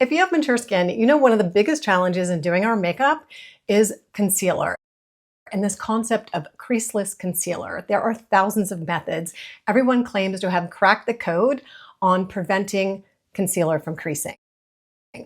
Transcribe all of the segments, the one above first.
If you have mature skin, you know one of the biggest challenges in doing our makeup is concealer and this concept of creaseless concealer. There are thousands of methods. Everyone claims to have cracked the code on preventing concealer from creasing.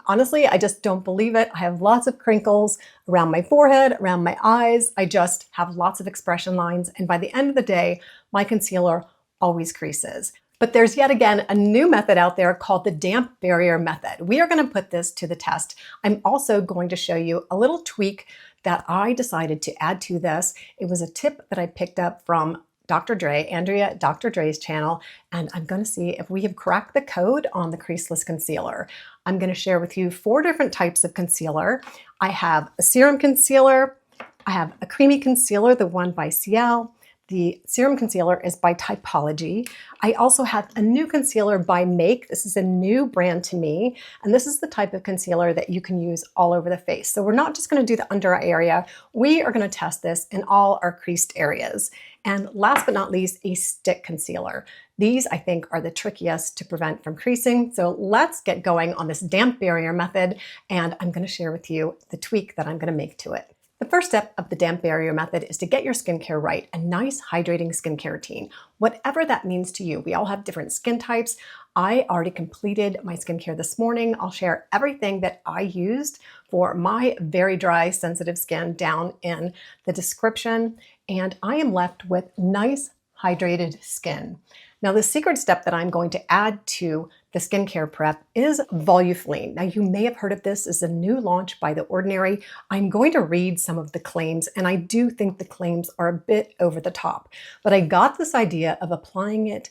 Honestly, I just don't believe it. I have lots of crinkles around my forehead, around my eyes. I just have lots of expression lines. And by the end of the day, my concealer always creases. But there's yet again a new method out there called the damp barrier method. We are going to put this to the test. I'm also going to show you a little tweak that I decided to add to this. It was a tip that I picked up from Dr. Dre, Andrea at Dr. Dre's channel, and I'm going to see if we have cracked the code on the creaseless concealer. I'm going to share with you 4 different types of concealer. I have a serum concealer, I have a creamy concealer, the one by Ciele. The serum concealer is by Typology. I also have a new concealer by Make. This is a new brand to me, and this is the type of concealer that you can use all over the face. So we're not just going to do the under eye area. We are going to test this in all our creased areas. And last but not least, a stick concealer. These, I think, are the trickiest to prevent from creasing. So let's get going on this damp barrier method, and I'm going to share with you the tweak that I'm going to make to it. The first step of the damp barrier method is to get your skincare right, a nice hydrating skincare routine, whatever that means to you. We all have different skin types. I already completed my skincare this morning. I'll share everything that I used for my very dry, sensitive skin down in the description, and I am left with nice, hydrated skin. Now, the secret step that I'm going to add to the skincare prep is Volufline. Now, you may have heard of this as a new launch by The Ordinary. I'm going to read some of the claims, and I do think the claims are a bit over the top. But I got this idea of applying it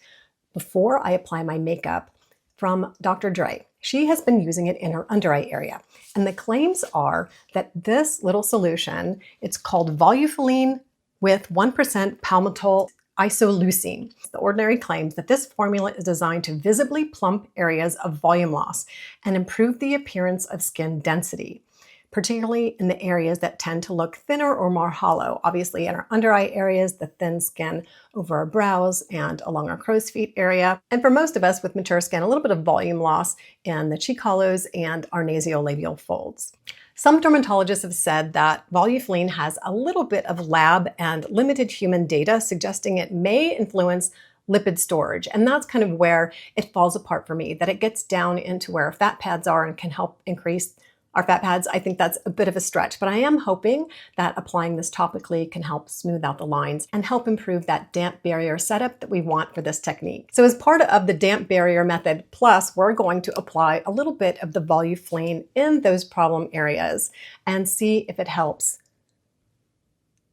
before I apply my makeup from Dr. Dre. She has been using it in her under eye area. And the claims are that this little solution, it's called Volufiline with 1% palmitoyl isoleucine. The Ordinary claims that this formula is designed to visibly plump areas of volume loss and improve the appearance of skin density, particularly in the areas that tend to look thinner or more hollow. Obviously, in our under eye areas, the thin skin over our brows and along our crow's feet area. And for most of us with mature skin, a little bit of volume loss in the cheek hollows and our nasolabial folds. Some dermatologists have said that Volufiline has a little bit of lab and limited human data, suggesting it may influence lipid storage. And that's kind of where it falls apart for me, that it gets down into where fat pads are and can help increase our fat pads. I think that's a bit of a stretch, but I am hoping that applying this topically can help smooth out the lines and help improve that damp barrier setup that we want for this technique. So as part of the damp barrier method, plus we're going to apply a little bit of the Volufline in those problem areas and see if it helps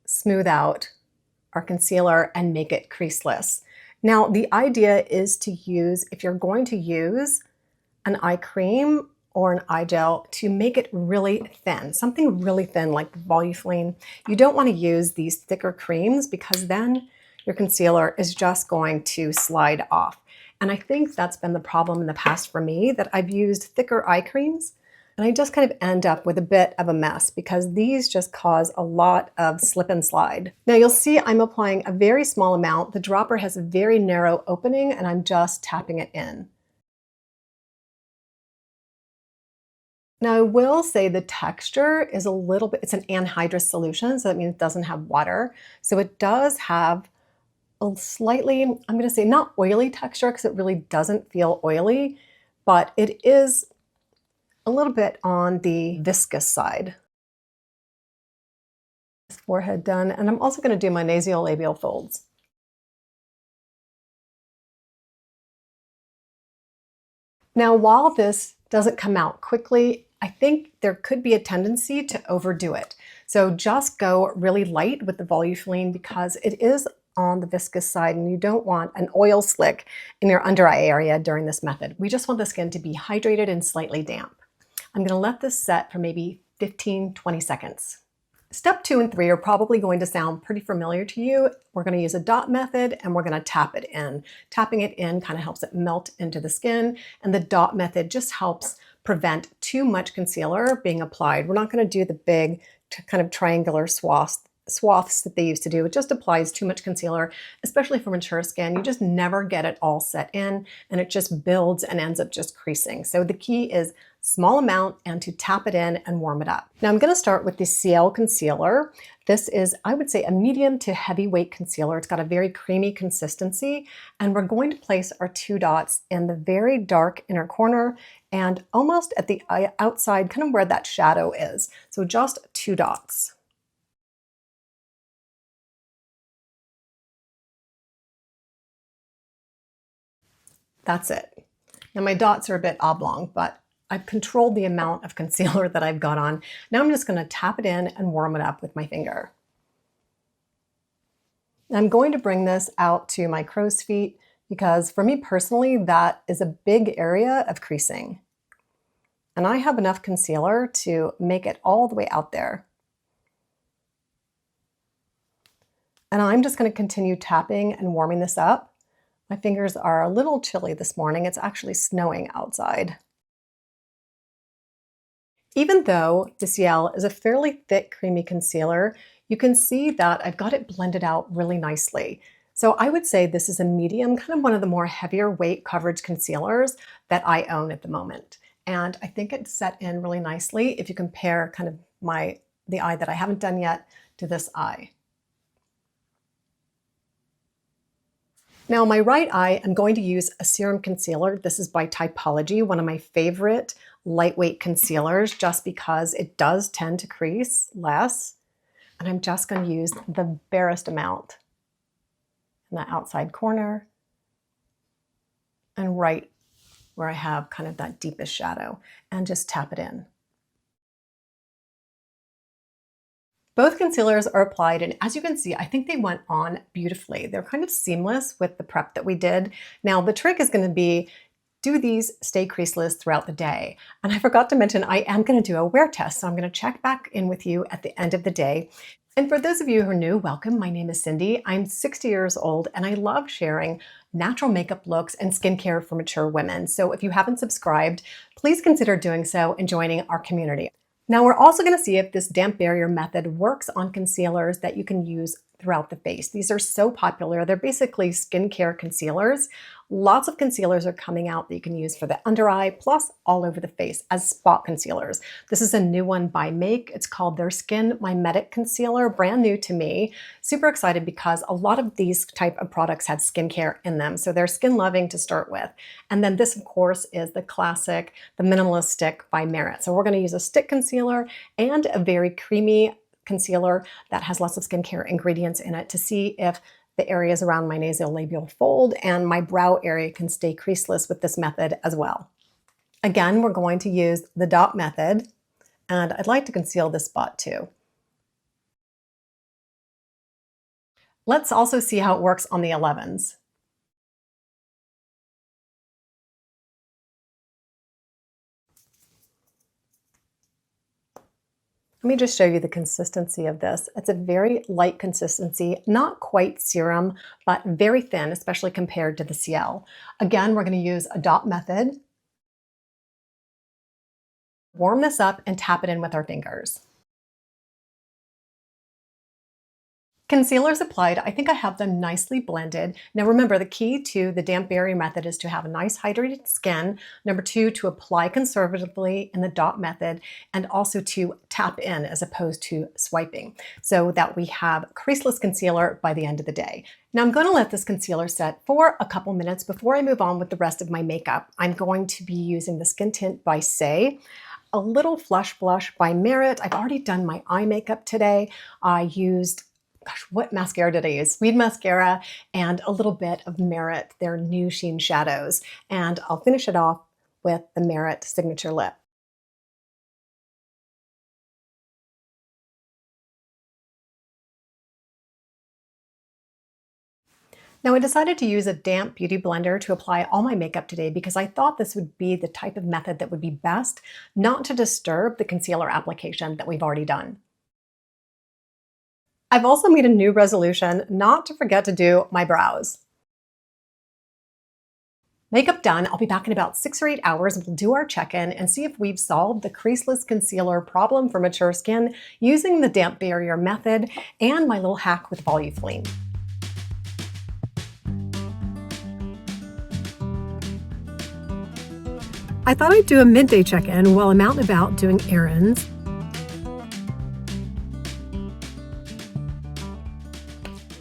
smooth out our concealer and make it creaseless. Now, the idea is to use, if you're going to use an eye cream or an eye gel, to make it really thin, something really thin like Volufiline. You don't want to use these thicker creams because then your concealer is just going to slide off. And I think that's been the problem in the past for me, that I've used thicker eye creams and I just kind of end up with a bit of a mess because these just cause a lot of slip and slide. Now you'll see I'm applying a very small amount. The dropper has a very narrow opening and I'm just tapping it in. Now, I will say the texture is a little bit, it's an anhydrous solution, so that means it doesn't have water. So it does have a slightly, I'm going to say not oily texture because it really doesn't feel oily, but it is a little bit on the viscous side. Forehead done, and I'm also going to do my nasolabial folds. Now, while this doesn't come out quickly, I think there could be a tendency to overdo it. So just go really light with the Volufiline because it is on the viscous side and you don't want an oil slick in your under eye area during this method. We just want the skin to be hydrated and slightly damp. I'm going to let this set for maybe 15-20 seconds. Step 2 and 3 are probably going to sound pretty familiar to you. We're going to use a dot method and we're going to tap it in. Tapping it in kind of helps it melt into the skin, and the dot method just helps prevent too much concealer being applied. We're not going to do the big kind of triangular swaths that they used to do. It just applies too much concealer, especially for mature skin. You just never get it all set in and it just builds and ends up just creasing. So the key is small amount and to tap it in and warm it up. Now I'm going to start with the Ciele concealer. This is, I would say, a medium to heavyweight concealer. It's got a very creamy consistency, and we're going to place our 2 dots in the very dark inner corner and almost at the outside, kind of where that shadow is. So just 2 dots. That's it. Now my dots are a bit oblong, but I've controlled the amount of concealer that I've got on. Now I'm just going to tap it in and warm it up with my finger. I'm going to bring this out to my crow's feet because for me personally, that is a big area of creasing. And I have enough concealer to make it all the way out there. And I'm just going to continue tapping and warming this up. My fingers are a little chilly this morning. It's actually snowing outside. Even though the Ciele is a fairly thick, creamy concealer, you can see that I've got it blended out really nicely. So I would say this is a medium, kind of one of the more heavier weight coverage concealers that I own at the moment. And I think it's set in really nicely if you compare kind of the eye that I haven't done yet to this eye. Now, my right eye, I'm going to use a serum concealer. This is by Typology, one of my favorite lightweight concealers, just because it does tend to crease less. And I'm just going to use the barest amount in the outside corner and right where I have kind of that deepest shadow, and just tap it in. Both concealers are applied, and as you can see, I think they went on beautifully. They're kind of seamless with the prep that we did. Now, the trick is going to be do these stay creaseless throughout the day. And I forgot to mention, I am going to do a wear test, so I'm going to check back in with you at the end of the day. And for those of you who are new, welcome. My name is Cindy. I'm 60 years old, and I love sharing natural makeup looks and skincare for mature women. So if you haven't subscribed, please consider doing so and joining our community. Now we're also going to see if this damp barrier method works on concealers that you can use throughout the face. These are so popular. They're basically skincare concealers. Lots of concealers are coming out that you can use for the under eye, plus all over the face as spot concealers. This is a new one by Make. It's called their Skin Mimetic Concealer, brand new to me. Super excited because a lot of these type of products had skincare in them. So they're skin loving to start with. And then this, of course, is the classic, the Minimalist Stick by Merit. So we're going to use a stick concealer and a very creamy concealer that has lots of skincare ingredients in it to see if the areas around my nasolabial fold and my brow area can stay creaseless with this method as well. Again, we're going to use the dot method, and I'd like to conceal this spot too. Let's also see how it works on the 11s. Let me just show you the consistency of this. It's a very light consistency, not quite serum, but very thin, especially compared to the Ciele. Again, we're going to use a dot method. Warm this up and tap it in with our fingers. Concealers applied, I think I have them nicely blended. Now remember, the key to the damp barrier method is to have a nice hydrated skin. Number 2, to apply conservatively in the dot method, and also to tap in as opposed to swiping, so that we have creaseless concealer by the end of the day. Now I'm going to let this concealer set for a couple minutes before I move on with the rest of my makeup. I'm going to be using the Skin Tint by Ciele, a little Flush Blush by Merit. I've already done my eye makeup today. I used, gosh, what mascara did I use? Sweet mascara and a little bit of Merit, their new Sheen shadows. And I'll finish it off with the Merit Signature Lip. Now I decided to use a damp beauty blender to apply all my makeup today because I thought this would be the type of method that would be best not to disturb the concealer application that we've already done. I've also made a new resolution not to forget to do my brows. Makeup done. I'll be back in about 6 or 8 hours and we'll do our check-in and see if we've solved the creaseless concealer problem for mature skin using the damp barrier method and my little hack with Volufiline. I thought I'd do a midday check-in while I'm out and about doing errands.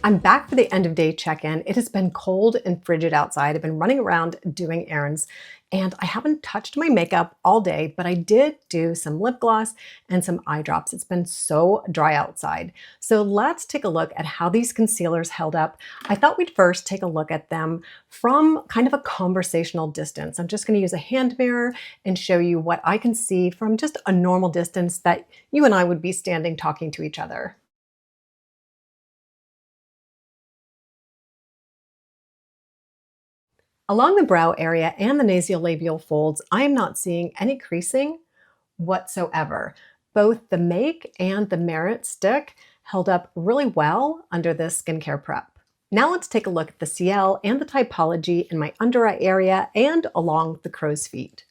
I'm back for the end of day check-in. It has been cold and frigid outside. I've been running around doing errands and I haven't touched my makeup all day, but I did do some lip gloss and some eye drops. It's been so dry outside. So let's take a look at how these concealers held up. I thought we'd first take a look at them from kind of a conversational distance. I'm just going to use a hand mirror and show you what I can see from just a normal distance that you and I would be standing talking to each other. Along the brow area and the nasolabial folds, I am not seeing any creasing whatsoever. Both the Make and the Merit stick held up really well under this skincare prep. Now let's take a look at the Ciele and the Typology in my under eye area and along the crow's feet.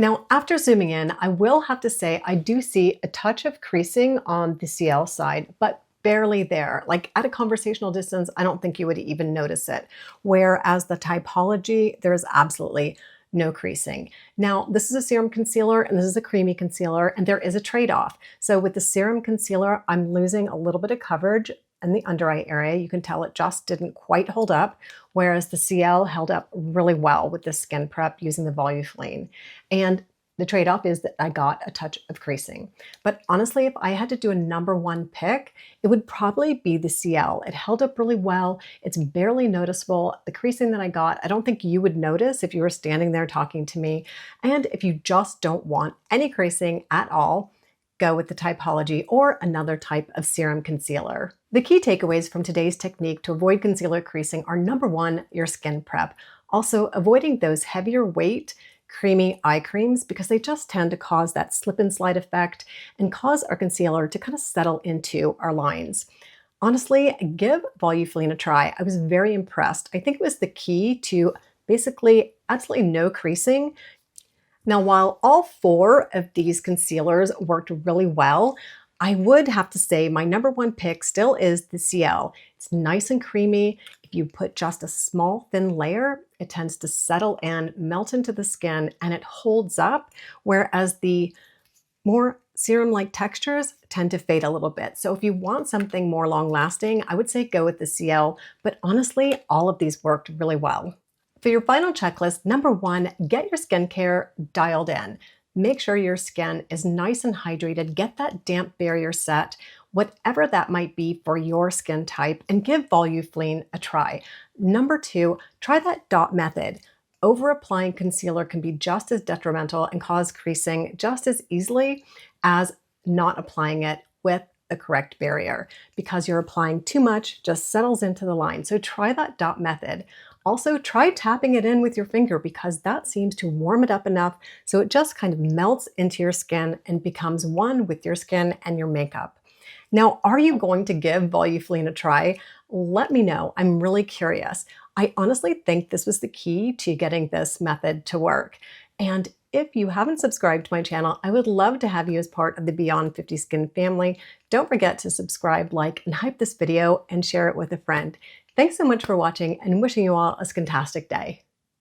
Now, after zooming in, I will have to say I do see a touch of creasing on the Ciele side, but barely there. Like at a conversational distance, I don't think you would even notice it. Whereas the Typology, there's absolutely no creasing. Now, this is a serum concealer and this is a creamy concealer, and there is a trade-off. So with the serum concealer, I'm losing a little bit of coverage in the under eye area. You can tell it just didn't quite hold up, whereas the Ciele held up really well with this skin prep using the Volufline. And the trade-off is that I got a touch of creasing. But honestly, if I had to do a number one pick, it would probably be the Ciele. It held up really well. It's barely noticeable. The creasing that I got, I don't think you would notice if you were standing there talking to me. And if you just don't want any creasing at all, go with the Typology or another type of serum concealer. The key takeaways from today's technique to avoid concealer creasing are: number one, your skin prep. Also, avoiding those heavier weight, creamy eye creams because they just tend to cause that slip and slide effect and cause our concealer to kind of settle into our lines. Honestly, give Volufiline a try. I was very impressed. I think it was the key to basically absolutely no creasing. Now, while all four of these concealers worked really well, I would have to say my number one pick still is the Ciele. It's nice and creamy. If you put just a small thin layer, it tends to settle in, melt into the skin, and it holds up, whereas the more serum-like textures tend to fade a little bit. So if you want something more long-lasting, I would say go with the Ciele, but honestly, all of these worked really well. For your final checklist, number one, get your skincare dialed in. Make sure your skin is nice and hydrated. Get that damp barrier set, whatever that might be for your skin type, and give Volufline a try. Number two, try that dot method. Over-applying concealer can be just as detrimental and cause creasing just as easily as not applying it with the correct barrier, because you're applying too much, just settles into the line. So try that dot method. Also, try tapping it in with your finger because that seems to warm it up enough so it just kind of melts into your skin and becomes one with your skin and your makeup. Now, are you going to give Volufiline a try? Let me know. I'm really curious. I honestly think this was the key to getting this method to work. And if you haven't subscribed to my channel, I would love to have you as part of the Beyond 50 Skin family. Don't forget to subscribe, like, and hype this video and share it with a friend. Thanks so much for watching and wishing you all a skintastic day.